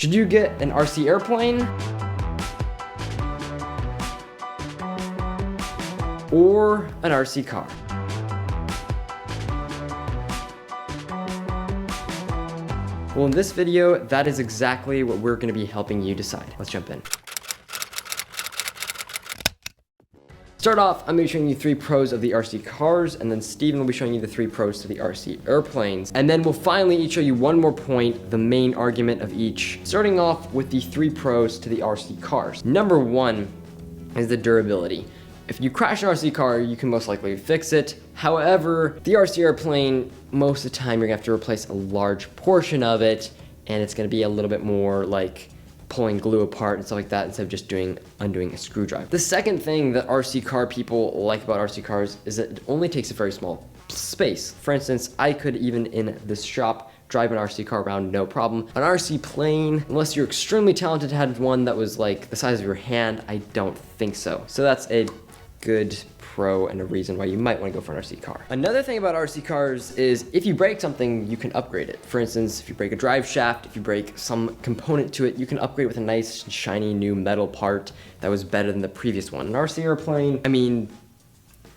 Should you get an RC airplane or an RC car? Well, in this video, that is exactly what we're going to be helping you decide. Let's jump in. Start off, I'm going to be showing you 3 pros of the RC cars, and then Steven will be showing you the 3 pros to the RC airplanes. And then we'll finally each show you one more point, the main argument of each, starting off with the 3 pros to the RC cars. Number 1 is the durability. If you crash an RC car, you can most likely fix it. However, the RC airplane, most of the time you're going to have to replace a large portion of it, and it's going to be a little bit more like pulling glue apart and stuff like that instead of just undoing a screwdriver. The second thing that RC car people like about RC cars is that it only takes a very small space. For instance, I could even in this shop drive an RC car around no problem. An RC plane, unless you're extremely talented, had one that was like the size of your hand, I don't think so. So that's a good pro and a reason why you might want to go for an RC car. Another thing about RC cars is if you break something, you can upgrade it. For instance, if you break a drive shaft, if you break some component to it, you can upgrade with a nice shiny new metal part that was better than the previous one. An RC airplane, I mean,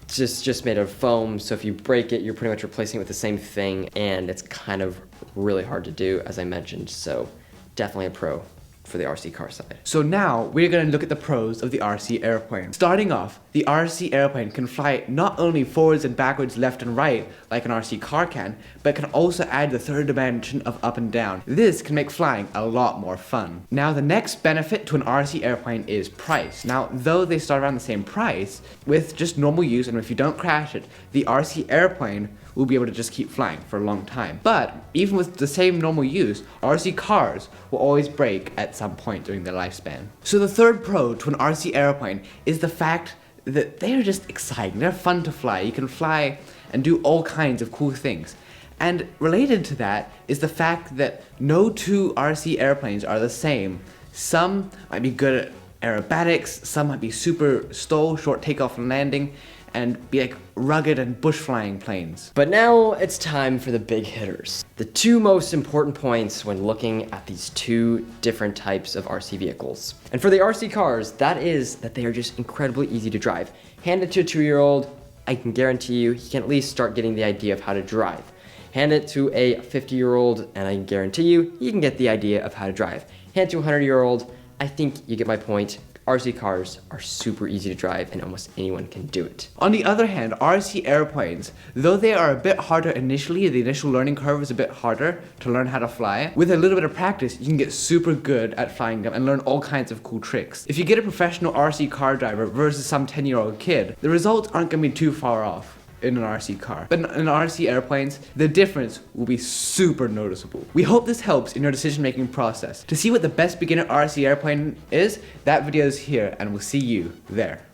just made of foam, so if you break it, you're pretty much replacing it with the same thing, and it's kind of really hard to do, as I mentioned, so definitely a pro for the RC car side. So now we're going to look at the pros of the RC airplane. Starting off, the RC airplane can fly not only forwards and backwards, left and right like an RC car can, but can also add the third dimension of up and down. This can make flying a lot more fun. Now the next benefit to an RC airplane is price. Now though they start around the same price, with just normal use and if you don't crash it, the RC airplane will be able to just keep flying for a long time. But even with the same normal use, RC cars will always break at some point during their lifespan. So the third pro to an RC airplane is the fact that they're just exciting. They're fun to fly. You can fly and do all kinds of cool things. And related to that is the fact that no 2 RC airplanes are the same. Some might be good at aerobatics, some might be super stall, short takeoff and landing, and be like rugged and bush flying planes. But now it's time for the big hitters. The 2 most important points when looking at these 2 different types of RC vehicles. And for the RC cars, that is that they are just incredibly easy to drive. Hand it to a 2-year-old, I can guarantee you, he can at least start getting the idea of how to drive. Hand it to a 50-year-old, and I can guarantee you, he can get the idea of how to drive. Hand it to a 100-year-old, I think you get my point. RC cars are super easy to drive and almost anyone can do it. On the other hand, RC airplanes, though they are a bit harder initially, the initial learning curve is a bit harder to learn how to fly, with a little bit of practice, you can get super good at flying them and learn all kinds of cool tricks. If you get a professional RC car driver versus some 10-year-old kid, the results aren't going to be too far off in an RC car. But in RC airplanes, the difference will be super noticeable. We hope this helps in your decision-making process. To see what the best beginner RC airplane is, that video is here, and we'll see you there.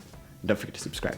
Don't forget to subscribe.